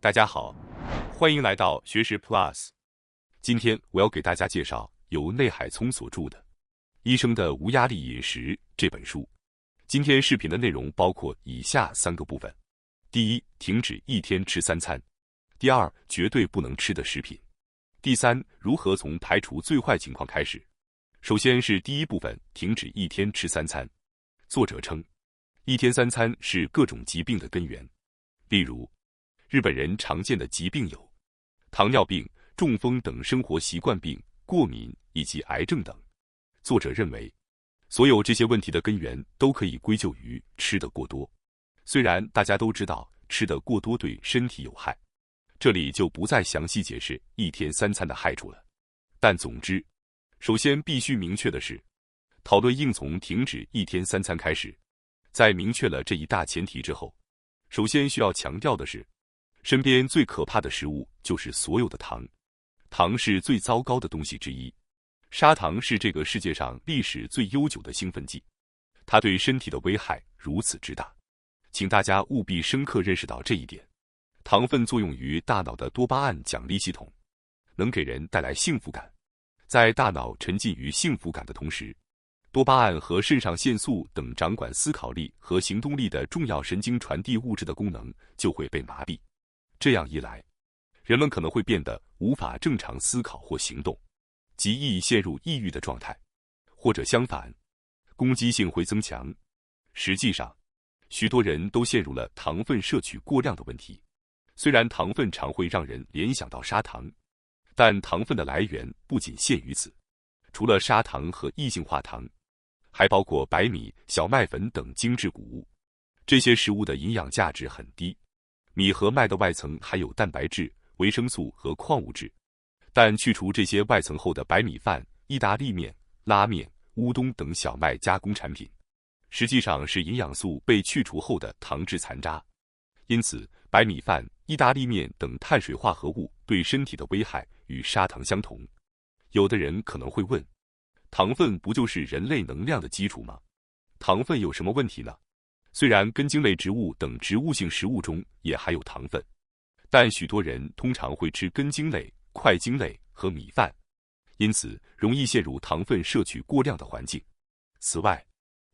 大家好，欢迎来到学识 Plus。今天我要给大家介绍由内海聪所著的《医生的无压力饮食》这本书。今天视频的内容包括以下3个部分：第一，停止一天吃3餐；第二，绝对不能吃的食品；第三，如何从排除最坏情况开始。首先是第一部分，停止一天吃3餐。作者称，一天3餐是各种疾病的根源，例如日本人常见的疾病有糖尿病、中风等生活习惯病、过敏以及癌症等。作者认为，所有这些问题的根源都可以归咎于吃得过多。虽然大家都知道吃得过多对身体有害，这里就不再详细解释一天3餐的害处了。但总之，首先必须明确的是，讨论应从停止一天3餐开始。在明确了这一大前提之后，首先需要强调的是，身边最可怕的食物就是所有的糖。糖是最糟糕的东西之一，砂糖是这个世界上历史最悠久的兴奋剂，它对身体的危害如此之大，请大家务必深刻认识到这一点。糖分作用于大脑的多巴胺奖励系统，能给人带来幸福感。在大脑沉浸于幸福感的同时，多巴胺和肾上腺素等掌管思考力和行动力的重要神经传递物质的功能就会被麻痹。这样一来，人们可能会变得无法正常思考或行动，极易陷入抑郁的状态，或者相反，攻击性会增强。实际上，许多人都陷入了糖分摄取过量的问题。虽然糖分常会让人联想到砂糖，但糖分的来源不仅限于此。除了砂糖和异性化糖，还包括白米、小麦粉等精制谷物。这些食物的营养价值很低。米和麦的外层含有蛋白质、维生素和矿物质，但去除这些外层后的白米饭、意大利面、拉面、乌冬等小麦加工产品，实际上是营养素被去除后的糖质残渣。因此，白米饭、意大利面等碳水化合物对身体的危害与砂糖相同。有的人可能会问，糖分不就是人类能量的基础吗？糖分有什么问题呢？虽然根茎类植物等植物性食物中也含有糖分，但许多人通常会吃根茎类、块茎类和米饭，因此容易陷入糖分摄取过量的环境。此外，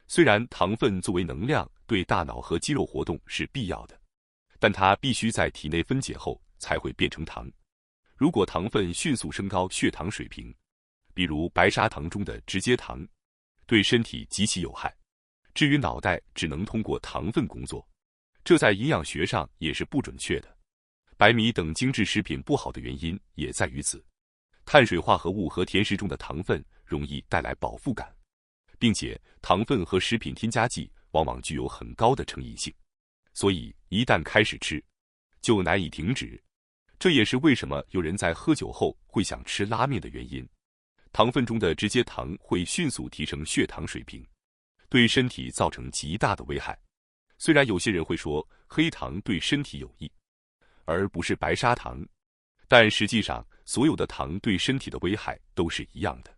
虽然糖分作为能量对大脑和肌肉活动是必要的，但它必须在体内分解后才会变成糖。如果糖分迅速升高血糖水平，比如白砂糖中的直接糖，对身体极其有害。至于脑袋只能通过糖分工作，这在营养学上也是不准确的。白米等精致食品不好的原因也在于此。碳水化合物和甜食中的糖分容易带来饱腹感，并且糖分和食品添加剂往往具有很高的成瘾性，所以一旦开始吃，就难以停止。这也是为什么有人在喝酒后会想吃拉面的原因。糖分中的直接糖会迅速提升血糖水平，对身体造成极大的危害。虽然有些人会说黑糖对身体有益，而不是白砂糖，但实际上所有的糖对身体的危害都是一样的。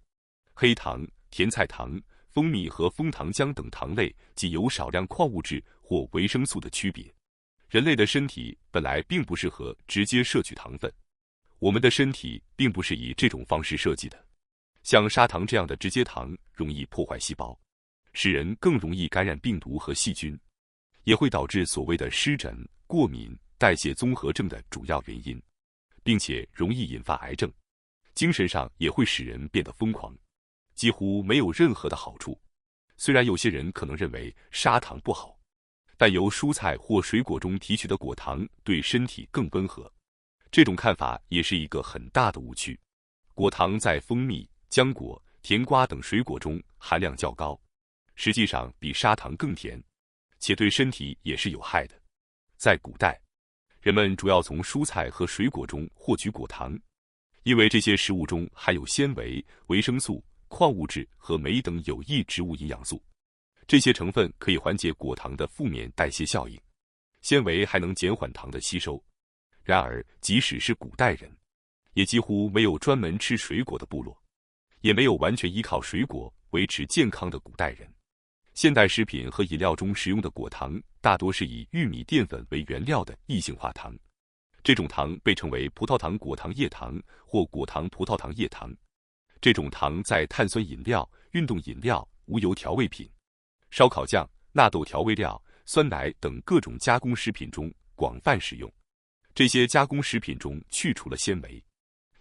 黑糖、甜菜糖、蜂蜜和枫糖浆等糖类仅有少量矿物质或维生素的区别。人类的身体本来并不适合直接摄取糖分，我们的身体并不是以这种方式设计的。像砂糖这样的直接糖容易破坏细胞，使人更容易感染病毒和细菌，也会导致所谓的湿疹、过敏、代谢综合症的主要原因，并且容易引发癌症。精神上也会使人变得疯狂，几乎没有任何的好处。虽然有些人可能认为砂糖不好，但由蔬菜或水果中提取的果糖对身体更温和。这种看法也是一个很大的误区。果糖在蜂蜜、浆果、甜瓜等水果中含量较高，实际上比砂糖更甜，且对身体也是有害的。在古代，人们主要从蔬菜和水果中获取果糖，因为这些食物中含有纤维、维生素、矿物质和镁等有益植物营养素。这些成分可以缓解果糖的负面代谢效应，纤维还能减缓糖的吸收。然而，即使是古代人，也几乎没有专门吃水果的部落，也没有完全依靠水果维持健康的古代人。现代食品和饮料中使用的果糖大多是以玉米淀粉为原料的异性化糖，这种糖被称为葡萄糖果糖液糖或果糖葡萄糖液糖。这种糖在碳酸饮料、运动饮料、无油调味品、烧烤酱、纳豆调味料、酸奶等各种加工食品中广泛使用。这些加工食品中去除了纤维，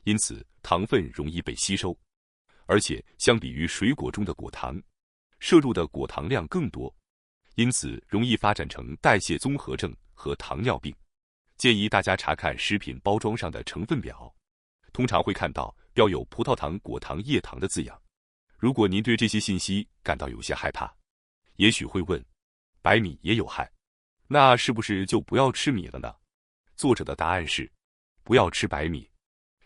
因此糖分容易被吸收，而且相比于水果中的果糖，摄入的果糖量更多，因此容易发展成代谢综合症和糖尿病。建议大家查看食品包装上的成分表，通常会看到标有葡萄糖果糖液糖的字样。如果您对这些信息感到有些害怕，也许会问，白米也有害，那是不是就不要吃米了呢？作者的答案是，不要吃白米，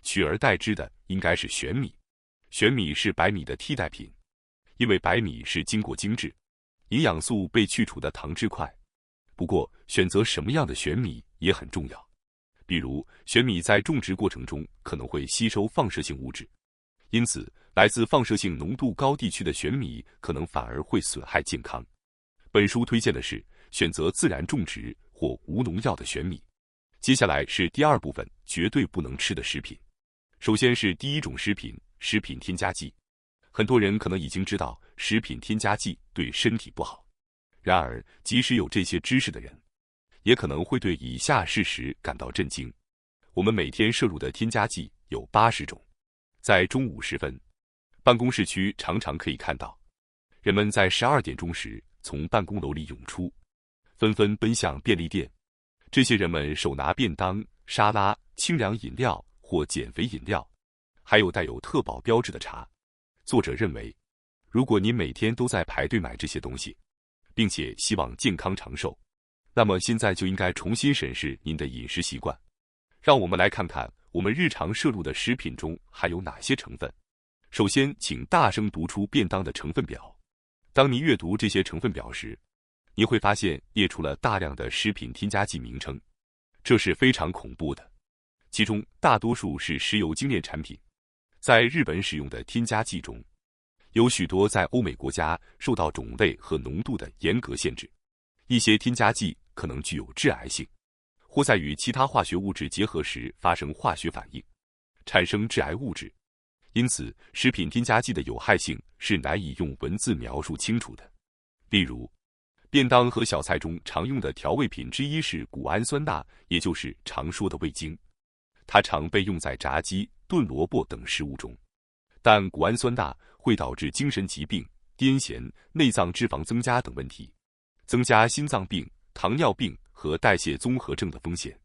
取而代之的应该是玄米。玄米是白米的替代品，因为白米是经过精制，营养素被去除的糖质块。不过，选择什么样的玄米也很重要。比如，玄米在种植过程中可能会吸收放射性物质，因此来自放射性浓度高地区的玄米可能反而会损害健康。本书推荐的是选择自然种植或无农药的玄米。接下来是第二部分，绝对不能吃的食品。首先是第一种食品，食品添加剂。很多人可能已经知道食品添加剂对身体不好，然而即使有这些知识的人，也可能会对以下事实感到震惊。我们每天摄入的添加剂有80种。在中午时分，办公室区常常可以看到，人们在12点钟时从办公楼里涌出，纷纷奔向便利店。这些人们手拿便当、沙拉、清凉饮料或减肥饮料，还有带有特保标志的茶。作者认为，如果您每天都在排队买这些东西，并且希望健康长寿，那么现在就应该重新审视您的饮食习惯。让我们来看看我们日常摄入的食品中含有哪些成分。首先，请大声读出便当的成分表。当你阅读这些成分表时，你会发现列出了大量的食品添加剂名称，这是非常恐怖的。其中大多数是石油精炼产品。在日本使用的添加剂中，有许多在欧美国家受到种类和浓度的严格限制。一些添加剂可能具有致癌性，或在与其他化学物质结合时发生化学反应，产生致癌物质。因此，食品添加剂的有害性是难以用文字描述清楚的。例如，便当和小菜中常用的调味品之一是谷氨酸钠，也就是常说的味精。它常被用在炸鸡、炖萝卜等食物中，但谷氨酸钠会导致精神疾病、癫痫、内脏脂肪增加等问题，增加心脏病、糖尿病和代谢综合症的风险。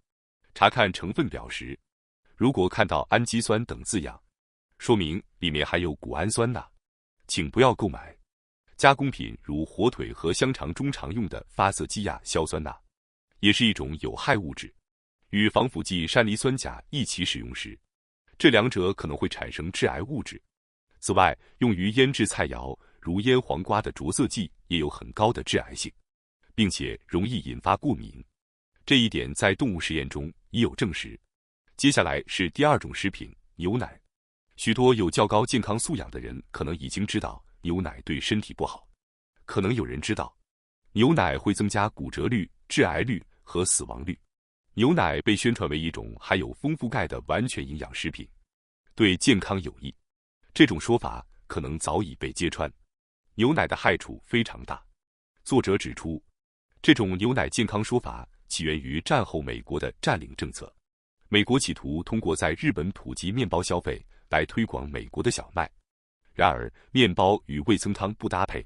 查看成分表时，如果看到氨基酸等字样，说明里面含有谷氨酸钠，请不要购买。加工品如火腿和香肠中常用的发色基亚硝酸钠，也是一种有害物质。与防腐剂山梨酸钾一起使用时，这两者可能会产生致癌物质。此外，用于腌制菜肴如腌黄瓜的着色剂也有很高的致癌性，并且容易引发过敏。这一点在动物实验中已有证实。接下来是第二种食品，牛奶。许多有较高健康素养的人可能已经知道牛奶对身体不好。可能有人知道，牛奶会增加骨折率、致癌率和死亡率。牛奶被宣传为一种含有丰富钙的完全营养食品，对健康有益。这种说法可能早已被揭穿。牛奶的害处非常大。作者指出，这种牛奶健康说法起源于战后美国的占领政策。美国企图通过在日本普及面包消费来推广美国的小麦。然而，面包与味噌汤不搭配，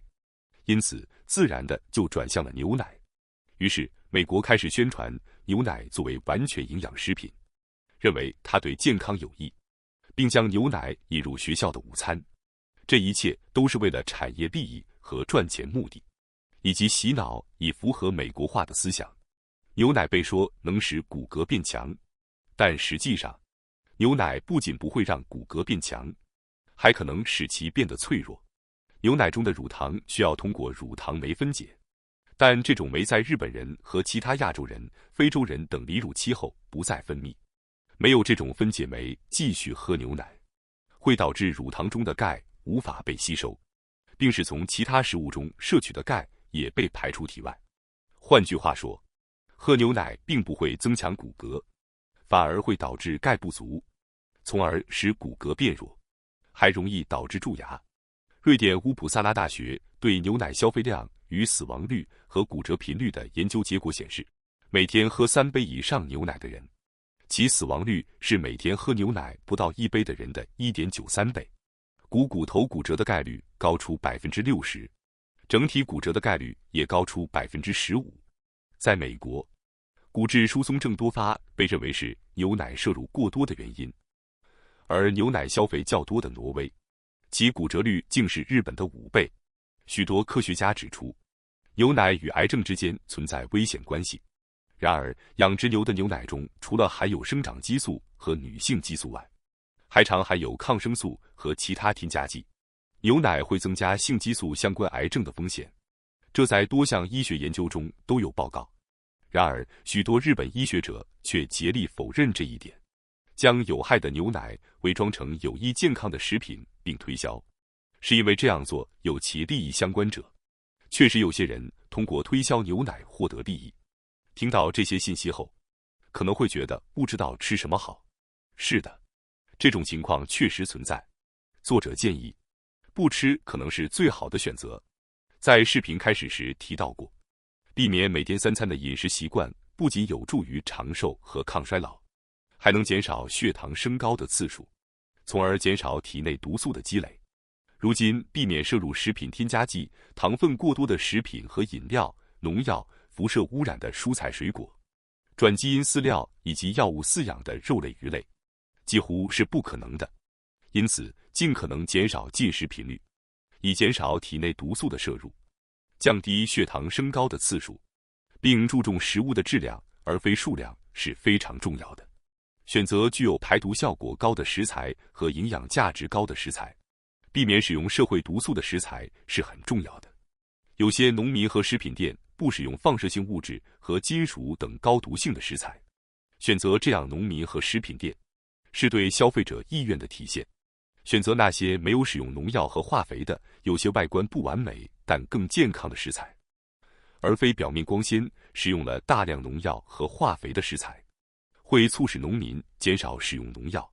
因此自然的就转向了牛奶。于是，美国开始宣传牛奶作为完全营养食品，认为它对健康有益，并将牛奶引入学校的午餐。这一切都是为了产业利益和赚钱目的，以及洗脑以符合美国化的思想。牛奶被说能使骨骼变强，但实际上，牛奶不仅不会让骨骼变强，还可能使其变得脆弱。牛奶中的乳糖需要通过乳糖酶分解，但这种酶在日本人和其他亚洲人、非洲人等离乳期后不再分泌。没有这种分解酶，继续喝牛奶会导致乳糖中的钙无法被吸收，并使从其他食物中摄取的钙也被排出体外。换句话说，喝牛奶并不会增强骨骼，反而会导致钙不足，从而使骨骼变弱，还容易导致蛀牙。瑞典乌普萨拉大学对牛奶消费量与死亡率和骨折频率的研究结果显示，每天喝3杯以上牛奶的人，其死亡率是每天喝牛奶不到1杯的人的 1.93 倍，骨头骨折的概率高出 60%， 整体骨折的概率也高出 15%。在美国，骨质疏松症多发被认为是牛奶摄入过多的原因，而牛奶消费较多的挪威，其骨折率竟是日本的5倍。许多科学家指出，牛奶与癌症之间存在危险关系。然而，养殖牛的牛奶中除了含有生长激素和女性激素外，还常含有抗生素和其他添加剂。牛奶会增加性激素相关癌症的风险，这在多项医学研究中都有报告。然而，许多日本医学者却竭力否认这一点，将有害的牛奶伪装成有益健康的食品并推销，是因为这样做有其利益相关者。确实有些人通过推销牛奶获得利益。听到这些信息后，可能会觉得不知道吃什么好。是的，这种情况确实存在。作者建议，不吃可能是最好的选择。在视频开始时提到过，避免每天3餐的饮食习惯不仅有助于长寿和抗衰老，还能减少血糖升高的次数，从而减少体内毒素的积累。如今，避免摄入食品添加剂、糖分过多的食品和饮料、农药、辐射污染的蔬菜水果、转基因饲料以及药物饲养的肉类鱼类，几乎是不可能的。因此，尽可能减少进食频率，以减少体内毒素的摄入，降低血糖升高的次数，并注重食物的质量而非数量是非常重要的。选择具有排毒效果高的食材和营养价值高的食材，避免使用社会毒素的食材是很重要的。有些农民和食品店不使用放射性物质和金属等高毒性的食材，选择这样农民和食品店，是对消费者意愿的体现。选择那些没有使用农药和化肥的、有些外观不完美但更健康的食材，而非表面光鲜、使用了大量农药和化肥的食材，会促使农民减少使用农药。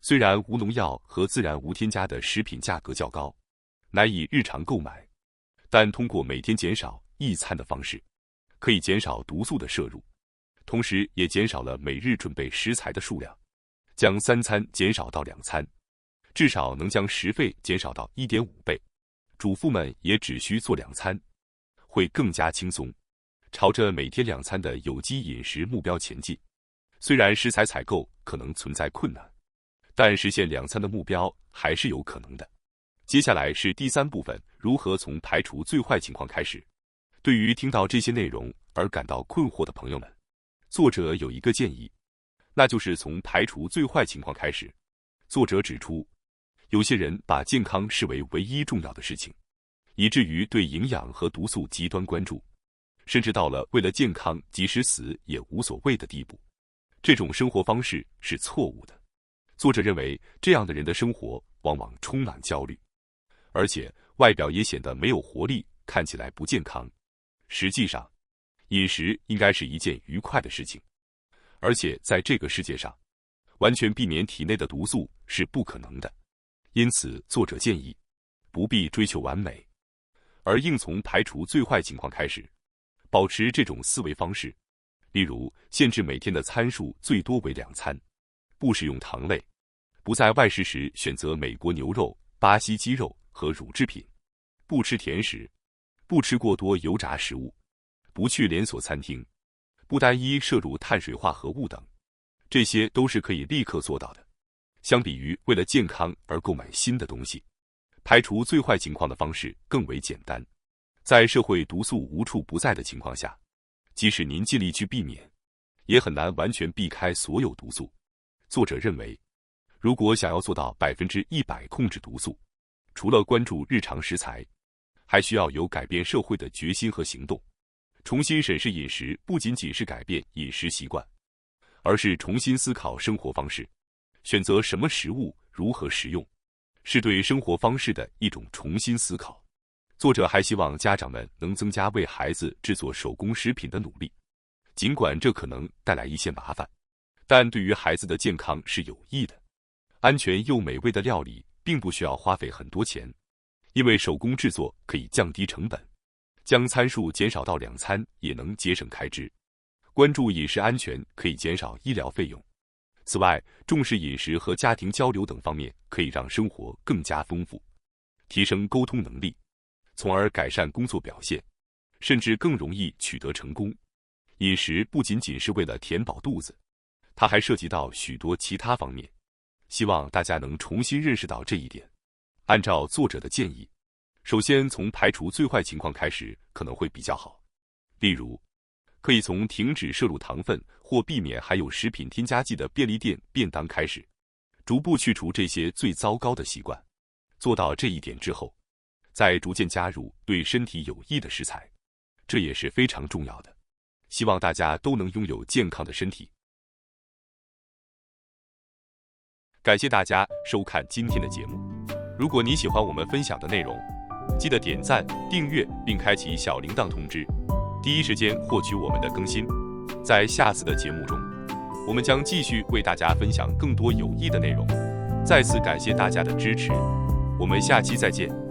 虽然无农药和自然无添加的食品价格较高，难以日常购买，但通过每天减少一餐的方式，可以减少毒素的摄入，同时也减少了每日准备食材的数量，将3餐减少到2餐，至少能将食费减少到 1.5 倍。主妇们也只需做2餐，会更加轻松，朝着每天2餐的有机饮食目标前进。虽然食材采购可能存在困难，但实现2餐的目标还是有可能的。接下来是第3部分，如何从排除最坏情况开始。对于听到这些内容而感到困惑的朋友们，作者有一个建议，那就是从排除最坏情况开始。作者指出，有些人把健康视为唯一重要的事情，以至于对营养和毒素极端关注，甚至到了为了健康即使死也无所谓的地步。这种生活方式是错误的。作者认为，这样的人的生活往往充满焦虑，而且外表也显得没有活力，看起来不健康。实际上，饮食应该是一件愉快的事情，而且在这个世界上，完全避免体内的毒素是不可能的。因此，作者建议不必追求完美，而应从排除最坏情况开始，保持这种思维方式。例如，限制每天的餐数最多为2餐，不使用糖类，不在外食时选择美国牛肉、巴西鸡肉和乳制品，不吃甜食，不吃过多油炸食物，不去连锁餐厅，不单一摄入碳水化合物等，这些都是可以立刻做到的。相比于为了健康而购买新的东西，排除最坏情况的方式更为简单。在社会毒素无处不在的情况下，即使您尽力去避免，也很难完全避开所有毒素。作者认为，如果想要做到100%控制毒素，除了关注日常食材，还需要有改变社会的决心和行动。重新审视饮食不仅仅是改变饮食习惯，而是重新思考生活方式，选择什么食物如何食用，是对生活方式的一种重新思考。作者还希望家长们能增加为孩子制作手工食品的努力，尽管这可能带来一些麻烦，但对于孩子的健康是有益的。安全又美味的料理并不需要花费很多钱，因为手工制作可以降低成本，将餐数减少到2餐也能节省开支。关注饮食安全可以减少医疗费用。此外，重视饮食和家庭交流等方面可以让生活更加丰富，提升沟通能力，从而改善工作表现，甚至更容易取得成功。饮食不仅仅是为了填饱肚子，它还涉及到许多其他方面。希望大家能重新认识到这一点。按照作者的建议，首先从排除最坏情况开始可能会比较好。例如，可以从停止摄入糖分或避免含有食品添加剂的便利店便当开始，逐步去除这些最糟糕的习惯。做到这一点之后，再逐渐加入对身体有益的食材，这也是非常重要的。希望大家都能拥有健康的身体。感谢大家收看今天的节目。如果你喜欢我们分享的内容，记得点赞、订阅并开启小铃铛通知，第一时间获取我们的更新。在下次的节目中，我们将继续为大家分享更多有益的内容。再次感谢大家的支持，我们下期再见。